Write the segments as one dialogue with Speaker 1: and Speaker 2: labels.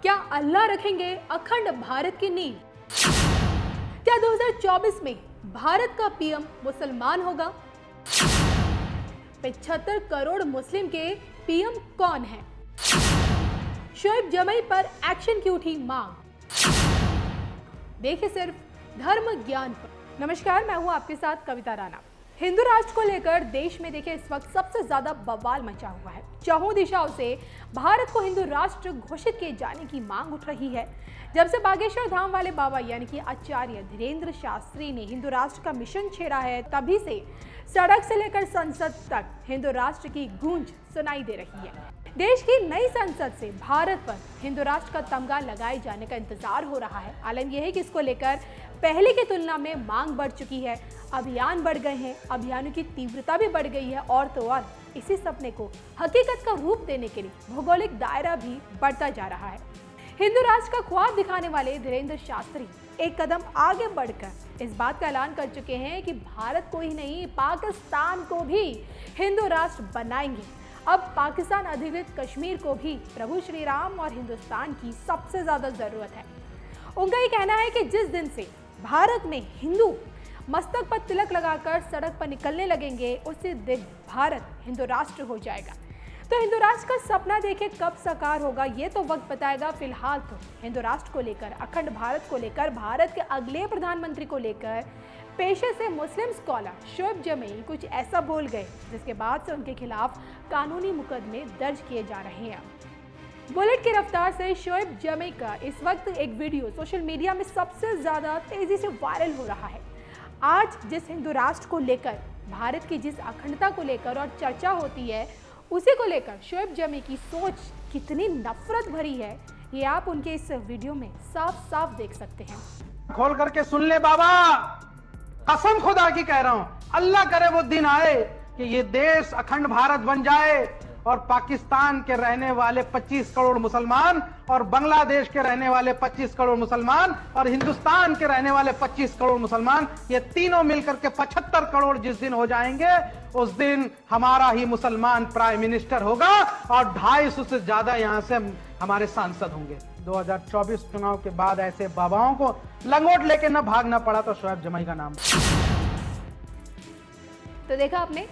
Speaker 1: क्या अल्लाह रखेंगे अखंड भारत की नींव? क्या 2024 में भारत का पीएम मुसलमान होगा? 75 करोड़ मुस्लिम के पीएम कौन है? शोएब जमई पर एक्शन की उठी मांग। देखिए सिर्फ धर्म ज्ञान पर। नमस्कार, मैं हूं आपके साथ कविता राणा। हिंदू राष्ट्र को लेकर देश में देखिए इस वक्त सबसे ज्यादा बवाल मचा हुआ है। चारों दिशाओं से भारत को हिंदू राष्ट्र घोषित किए जाने की मांग उठ रही है। जब से बागेश्वर धाम वाले बाबा यानी कि आचार्य धीरेन्द्र शास्त्री ने हिंदू राष्ट्र का मिशन छेड़ा है, तभी से सड़क से लेकर संसद तक हिंदू राष्ट्र की गूंज सुनाई दे रही है। देश की नई संसद से भारत पर हिंदू राष्ट्र का तमगा लगाए जाने का इंतजार हो रहा है। आलम यह है कि इसको लेकर पहले की तुलना में मांग बढ़ चुकी है, अभियान बढ़ गए हैं, अभियानों की तीव्रता भी बढ़ गई है और तो और इसी सपने को हकीकत का रूप देने के लिए भौगोलिक दायरा भी बढ़ता जा रहा है। हिंदू राष्ट्र का ख्वाब दिखाने वाले धीरेन्द्र शास्त्री एक कदम आगे बढ़कर इस बात का ऐलान कर चुके हैं कि भारत को ही नहीं, पाकिस्तान को भी हिंदू राष्ट्र बनाएंगे। अब पाकिस्तान अधिकृत कश्मीर को भी प्रभु श्री राम और हिंदुस्तान की सबसे ज्यादा जरूरत है। उनका ये कहना है कि जिस दिन से भारत में हिंदू मस्तक पर तिलक लगाकर सड़क पर निकलने लगेंगे, उसी दिन भारत हिंदू राष्ट्र हो जाएगा। तो हिंदू राष्ट्र का सपना देखे कब साकार होगा, ये तो वक्त बताएगा। फिलहाल तो हिंदू राष्ट्र को लेकर, अखंड भारत को लेकर, भारत के अगले प्रधानमंत्री को लेकर पेशे से मुस्लिम स्कॉलर शोएब जमई कुछ ऐसा बोल गए जिसके बाद से उनके खिलाफ कानूनी मुकदमे दर्ज किए जा रहे हैं। बुलेट की रफ्तार से शोएब जमई का इस वक्त एक वीडियो सोशल मीडिया में सबसे ज्यादा तेजी से वायरल हो रहा है। आज जिस हिंदू राष्ट्र को लेकर, भारत की जिस अखंडता को लेकर और चर्चा होती है, उसी को लेकर शोएब जमई की सोच कितनी नफरत भरी है, ये आप उनके इस वीडियो में साफ साफ देख सकते हैं।
Speaker 2: खोल करके सुन ले बाबा, कसम खुदा की कह रहा हूं, अल्लाह करे वो दिन आए कि ये देश अखंड भारत बन जाए और पाकिस्तान के रहने वाले 25 करोड़ मुसलमान और बांग्लादेश के रहने वाले 25 करोड़ मुसलमान और हिंदुस्तान के रहने वाले 25 करोड़ मुसलमान, ये तीनों मिलकर के 75 करोड़ जिस दिन हो जाएंगे, उस दिन हमारा ही मुसलमान प्राइम मिनिस्टर होगा और 250 से ज्यादा यहां से हमारे सांसद होंगे। 2024 चुनाव के बाद ऐसे बाबाओं को लंगोट लेके न भागना पड़ा तो शोएब जमई का नाम।
Speaker 1: तो देखा आपने,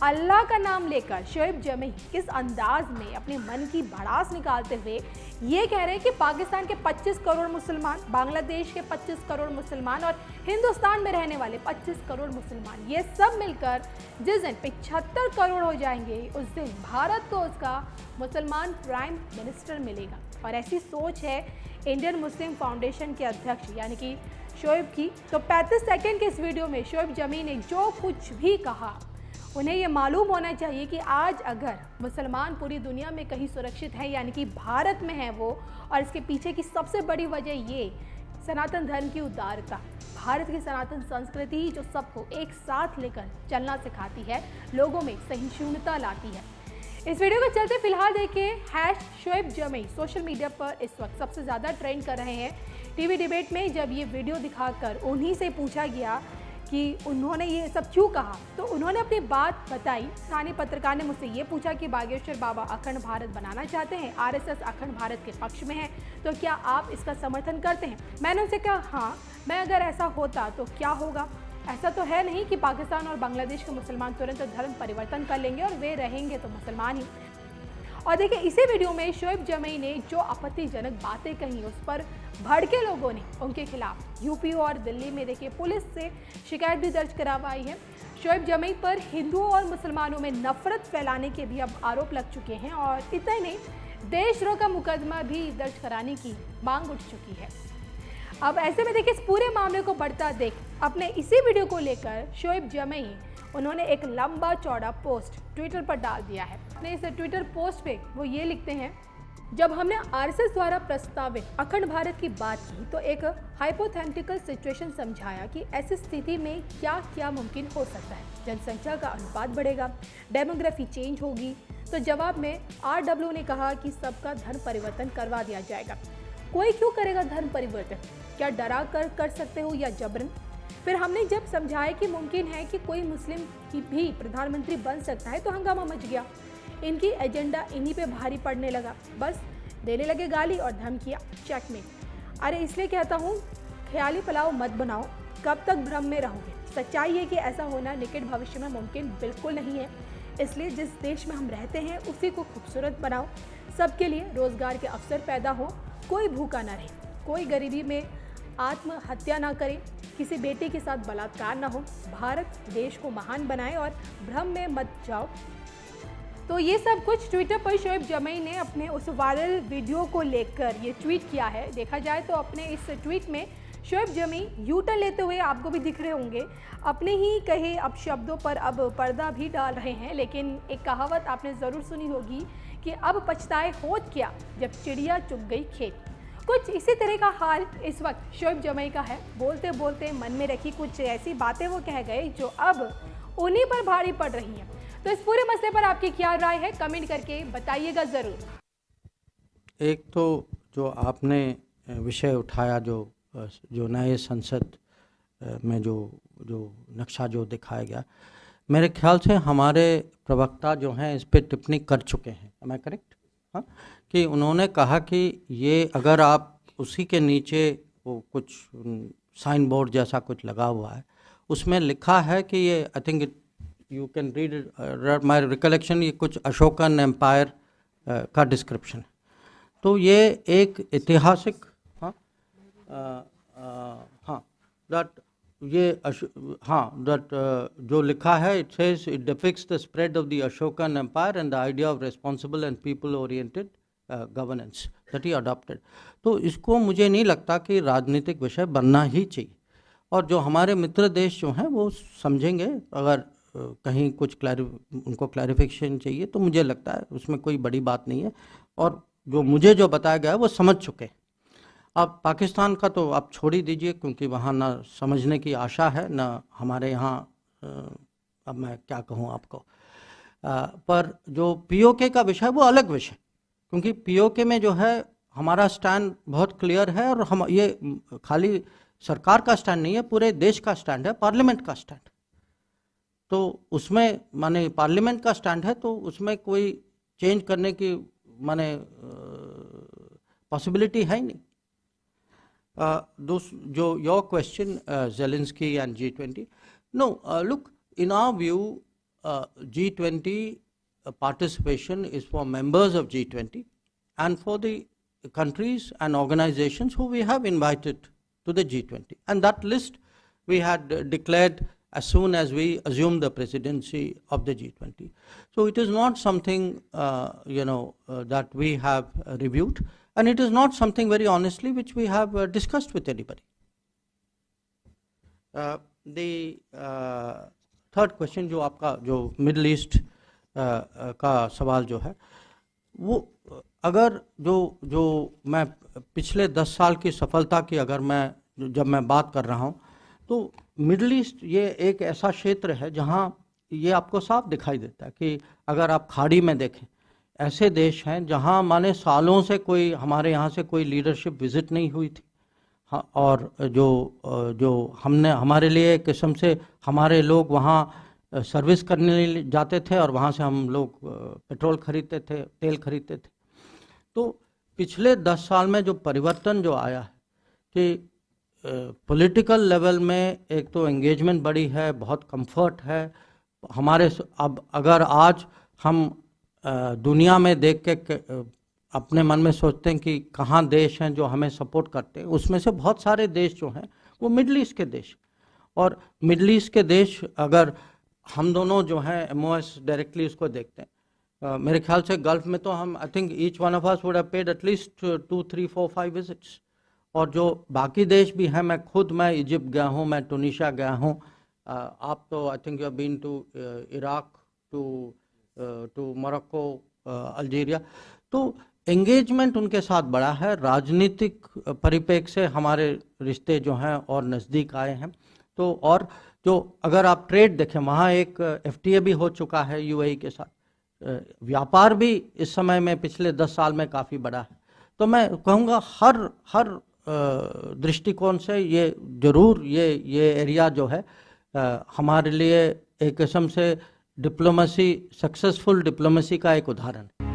Speaker 1: अल्लाह का नाम लेकर शोएब जमई किस अंदाज में अपने मन की भड़ास निकालते हुए ये कह रहे हैं कि पाकिस्तान के 25 करोड़ मुसलमान, बांग्लादेश के 25 करोड़ मुसलमान और हिंदुस्तान में रहने वाले 25 करोड़ मुसलमान, ये सब मिलकर जिस दिन 75 करोड़ हो जाएंगे, उस दिन भारत को उसका मुसलमान प्राइम मिनिस्टर मिलेगा। और ऐसी सोच है इंडियन मुस्लिम फाउंडेशन के अध्यक्ष यानी कि शोएब की। तो 35 सेकंड के इस वीडियो में शोएब जमई ने जो कुछ भी कहा, उन्हें ये मालूम होना चाहिए कि आज अगर मुसलमान पूरी दुनिया में कहीं सुरक्षित है यानी कि भारत में है वो, और इसके पीछे की सबसे बड़ी वजह ये सनातन धर्म की उदारता, भारत की सनातन संस्कृति जो सबको एक साथ लेकर चलना सिखाती है, लोगों में सहिष्णुता लाती है। इस वीडियो के चलते फिलहाल देखिए #शोएब जमई सोशल मीडिया पर इस वक्त सबसे ज़्यादा ट्रेंड कर रहे हैं। टीवी डिबेट में जब ये वीडियो दिखाकर उन्हीं से पूछा गया कि उन्होंने ये सब क्यों कहा, तो उन्होंने अपनी बात बताई। स्थानीय पत्रकार ने मुझसे ये पूछा कि बागेश्वर बाबा अखंड भारत बनाना चाहते हैं, आरएसएस अखंड भारत के पक्ष में है, तो क्या आप इसका समर्थन करते हैं? मैंने उनसे कहा हाँ, मैं अगर ऐसा होता तो क्या होगा? ऐसा तो है नहीं कि पाकिस्तान और बांग्लादेश के मुसलमान तुरंत धर्म परिवर्तन कर लेंगे और वे रहेंगे तो मुसलमान ही। और देखिए इसी वीडियो में शोएब जमई ने जो आपत्तिजनक बातें कही, उस पर भड़के लोगों ने उनके खिलाफ यूपी और दिल्ली में देखिए पुलिस से शिकायत भी दर्ज करवाई है। शोएब जमई पर हिंदुओं और मुसलमानों में नफरत फैलाने के भी अब आरोप लग चुके हैं और इतना ही नहीं, देशद्रोह का मुकदमा भी दर्ज कराने की मांग उठ चुकी है। अब ऐसे में देखिए इस पूरे मामले को बढ़ता देख अपने इसी वीडियो को लेकर शोएब जमई उन्होंने एक लंबा चौड़ा पोस्ट ट्विटर पर डाल दिया है। अपने इस ट्विटर पोस्ट पे वो ये लिखते हैं, जब हमने आरएसएस द्वारा प्रस्तावित अखंड भारत की बात की तो एक हाइपोथेटिकल सिचुएशन समझाया कि ऐसी स्थिति में क्या क्या मुमकिन हो सकता है। जनसंख्या का अनुपात बढ़ेगा, डेमोग्राफी चेंज होगी। तो जवाब में RW ने कहा कि सबका धर्म परिवर्तन करवा दिया जाएगा। कोई क्यों करेगा धर्म परिवर्तन? क्या डरा कर सकते हो या जबरन? फिर हमने जब समझाया कि मुमकिन है कि कोई मुस्लिम की भी प्रधानमंत्री बन सकता है तो हंगामा मच गया। इनकी एजेंडा इन्हीं पे भारी पड़ने लगा। बस देने लगे गाली और धमकियां, चेकमेट। अरे इसलिए कहता हूँ, ख्याली पुलाव मत बनाओ, कब तक भ्रम में रहोगे। सच्चाई है कि ऐसा होना निकट भविष्य में मुमकिन बिल्कुल नहीं है। इसलिए जिस देश में हम रहते हैं उसी को खूबसूरत बनाओ, सबके लिए रोजगार के अवसर पैदा हो, कोई भूखा ना रहे, कोई गरीबी में आत्महत्या ना करे, किसी बेटे के साथ बलात्कार ना हो। भारत देश को महान बनाए और भ्रम में मत जाओ। तो ये सब कुछ ट्विटर पर शोएब जमई ने अपने उस वायरल वीडियो को लेकर ये ट्वीट किया है। देखा जाए तो अपने इस ट्वीट में शोएब जमई यू टर्न लेते हुए आपको भी दिख रहे होंगे, अपने ही कहे शब्दों पर अब पर्दा भी डाल रहे हैं। लेकिन एक कहावत आपने ज़रूर सुनी होगी कि अब पछताए होत क्या जब चिड़िया चुग गई खेत। कुछ इसी तरह का हाल इस वक्त शोएब जमई का है। बोलते बोलते मन में रखी कुछ ऐसी बातें वो कह गए जो अब उन्हीं पर भारी पड़ रही हैं। तो इस पूरे मसले पर आपकी क्या राय है, कमेंट करके बताइएगा ज़रूर।
Speaker 3: एक तो जो आपने विषय उठाया, जो नए संसद में जो नक्शा जो दिखाया गया, मेरे ख्याल से हमारे प्रवक्ता जो हैं इस पे टिप्पणी कर चुके हैं। Am I correct? हाँ, कि उन्होंने कहा कि ये अगर आप उसी के नीचे वो कुछ साइन बोर्ड जैसा कुछ लगा हुआ है, उसमें लिखा है कि ये आई think you can read my recollection, ये कुछ अशोकन एम्पायर का डिस्क्रिप्शन है। तो ये एक ऐतिहासिक जो लिखा है, it says it depicts the spread of the Ashokan empire and the idea of responsible and people oriented governance that he adopted. तो इसको मुझे नहीं लगता कि राजनीतिक विषय बनना ही चाहिए, और जो हमारे मित्र देश जो हैं वो समझेंगे। अगर कहीं कुछ उनको क्लैरिफिकेशन चाहिए तो मुझे लगता है उसमें कोई बड़ी बात नहीं है, और जो मुझे जो बताया गया है वो समझ चुके हैं। अब पाकिस्तान का तो आप छोड़ ही दीजिए, क्योंकि वहाँ ना समझने की आशा है ना हमारे यहाँ। अब मैं क्या कहूँ आपको, पर जो पीओके का विषय वो अलग विषय, क्योंकि पीओके में जो है हमारा स्टैंड बहुत क्लियर है, और हम ये खाली सरकार का स्टैंड नहीं है, पूरे देश का स्टैंड है, पार्लियामेंट का स्टैंड। तो उसमें माने पार्लियामेंट का स्टैंड है, तो उसमें कोई चेंज करने की माने पॉसिबिलिटी है ही नहीं। जो your question Zelensky and G20, no, look, in our view, G20 participation is for members of G20 and for the countries and organizations who we have invited to the G20, and that list we had declared as soon as we assumed the presidency of the G20. So it is not something that we have reviewed, and it is not something, very honestly, which we have discussed with anybody. The third question जो आपका जो middle east का सवाल जो है, वो अगर जो मैं पिछले 10 साल की सफलता की अगर जब मैं बात कर रहा हूँ, तो मिडल ईस्ट ये एक ऐसा क्षेत्र है जहाँ ये आपको साफ दिखाई देता है कि अगर आप खाड़ी में देखें, ऐसे देश हैं जहाँ माने सालों से कोई हमारे यहाँ से कोई लीडरशिप विजिट नहीं हुई थी। हाँ, और जो हमने हमारे लिए एक किस्म से हमारे लोग वहाँ सर्विस करने जाते थे, और वहाँ से हम लोग पेट्रोल खरीदते थे, तेल खरीदते थे। तो पिछले 10 साल में जो परिवर्तन जो आया है कि पॉलिटिकल लेवल में एक तो एंगेजमेंट बढ़ी है, बहुत कंफर्ट है हमारे। अब अगर आज हम दुनिया में देख के अपने मन में सोचते हैं कि कहाँ देश हैं जो हमें सपोर्ट करते हैं, उसमें से बहुत सारे देश जो हैं वो मिडल ईस्ट के देश। और मिडल ईस्ट के देश अगर हम दोनों जो हैं MOS डायरेक्टली उसको देखते हैं, मेरे ख्याल से गल्फ में तो हम I think each one of us would have paid at least 2, 3, 4, 5 visits. और जो बाकी देश भी हैं, मैं इजिप्ट गया हूँ, मैं टूनीशिया गया हूँ, आप तो I think you have been to Iraq, to Morocco, Algeria. तो एंगेजमेंट उनके साथ बढ़ा है, राजनीतिक परिप्रेक्ष्य से हमारे रिश्ते जो हैं और नज़दीक आए हैं। तो और जो अगर आप ट्रेड देखें, वहाँ एक FTA भी हो चुका है UAE के साथ, व्यापार भी इस समय में पिछले 10 साल में काफ़ी बढ़ा है। तो मैं कहूँगा हर दृष्टिकोण से ये ज़रूर ये एरिया जो है हमारे लिए एक किस्म से डिप्लोमेसी, सक्सेसफुल डिप्लोमेसी का एक उदाहरण है।